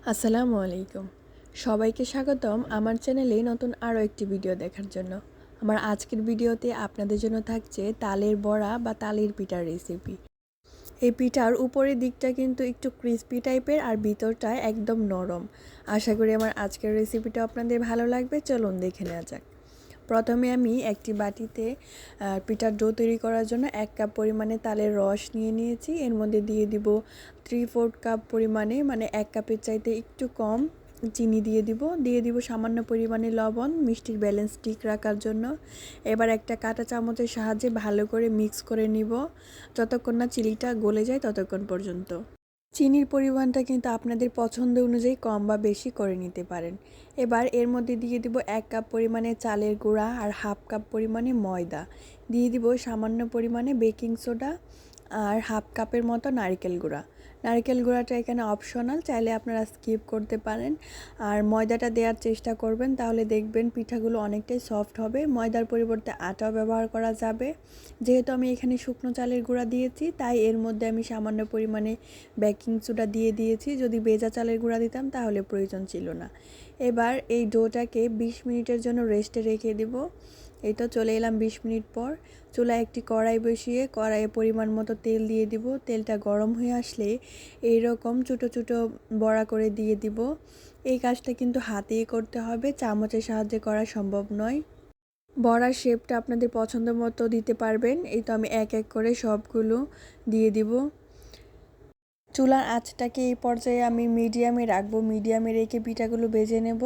আসসালামু আলাইকুম। সবাইকে স্বাগতম আমার চ্যানেলে নতুন আরও একটি ভিডিও দেখার জন্য। আমার আজকের ভিডিওতে আপনাদের জন্য থাকছে তালের বড়া বা তালের পিঠার রেসিপি। এই পিঠার উপরের দিকটা কিন্তু একটু ক্রিস্পি টাইপের আর ভিতরটা একদম নরম। আশা করি আমার আজকের রেসিপিটা আপনাদের ভালো লাগবে। চলুন দেখে নেওয়া যাক। প্রথমে আমি একটি বাটিতে পিঠার ডো তৈরি করার জন্য 1 কাপ পরিমাণে তালের রস নিয়ে নিয়েছি। এর মধ্যে দিয়ে দিব 3/4 কাপ পরিমাণে, মানে 1 কাপের চাইতে একটু কম চিনি দিয়ে দিব সামান্য পরিমাণে লবণ, মিষ্টির ব্যালেন্স ঠিক রাখার জন্য। এবার একটা কাঁটা চামচের সাহায্যে ভালো করে মিক্স করে নিব যতক্ষণ না চিনিটা গলে যায় ততক্ষণ পর্যন্ত। চিনির পরিমাণটা কিন্তু আপনাদের পছন্দ অনুযায়ী কম বা বেশি করে নিতে পারেন। এবার এর মধ্যে দিয়ে দিব 1 কাপ পরিমাণে চালের গুঁড়া আর 1/2 কাপ পরিমাণে ময়দা। দিয়ে দিব সামান্য পরিমাণে বেকিং সোডা আর 1/2 কাপের মতো নারকেল গুঁড়া। নারকেল গুঁড়াটা এখানে অপশনাল, চাইলে আপনারা স্কিপ করতে পারেন। আর ময়দাটা দেওয়ার চেষ্টা করবেন, তাহলে দেখবেন পিঠাগুলো অনেকটাই সফট হবে। ময়দার পরিবর্তে আটাও ব্যবহার করা যাবে। যেহেতু আমি এখানে শুকনো চালের গুঁড়া দিয়েছি, তাই এর মধ্যে আমি সামান্য পরিমাণে বেকিং সোডা দিয়ে দিয়েছি। যদি ভেজা চালের গুঁড়া দিতাম তাহলে প্রয়োজন ছিল না। এবার এই ডোটাকে 20 মিনিটের জন্য রেস্টে রেখে দিব। এই তো চলে এলাম 20 মিনিট পর। চুলায় একটি কড়াই বসিয়ে কড়াইয়ে পরিমাণ মতো তেল দিয়ে দিব। তেলটা গরম হয়ে আসলে এইরকম ছোটো ছোটো বড়া করে দিয়ে দিব। এই কাজটা কিন্তু হাতেই করতে হবে, চামচের সাহায্যে করা সম্ভব নয়। বড়ার শেপটা আপনাদের পছন্দ মতো দিতে পারবেন। এই তো আমি এক এক করে সবগুলো দিয়ে দিব। চুলার আঁচটাকে এই পর্যায়ে আমি মিডিয়ামে রাখবো। মিডিয়ামে রেখে পিঠাগুলো ভেজে নেব।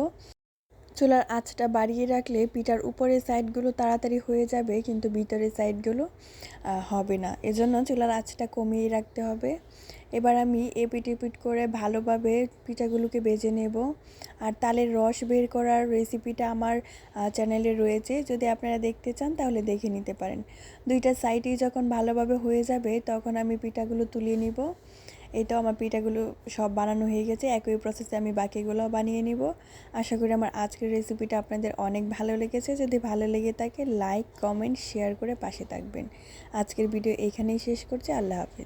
চুলার আঁচটা বাড়িয়ে রাখলে পিঠার উপরের সাইডগুলো তাড়াতাড়ি হয়ে যাবে, কিন্তু ভিতরের সাইডগুলো হবে না। এজন্য চুলার আঁচটা কমিয়ে রাখতে হবে। এবার আমি এপিট এপিট করে ভালোভাবে পিঠাগুলোকে ভেজে নেব। আর তালের রস বের করার রেসিপিটা আমার চ্যানেলে রয়েছে, যদি আপনারা দেখতে চান তাহলে দেখে নিতে পারেন। দুইটা সাইডই যখন ভালোভাবে হয়ে যাবে তখন আমি পিঠাগুলো তুলে নিব। এই তো আমার পিঠাগুলো সব বানানো হয়ে গেছে। একই প্রসেসে আমি বাকিগুলোও বানিয়ে নিব। আশা করি আমার আজকের রেসিপিটা আপনাদের অনেক ভালো লেগেছে। যদি ভালো লেগে থাকে লাইক, কমেন্ট, শেয়ার করে পাশে থাকবেন। আজকের ভিডিও এখানেই শেষ করছি। আল্লাহ হাফেজ।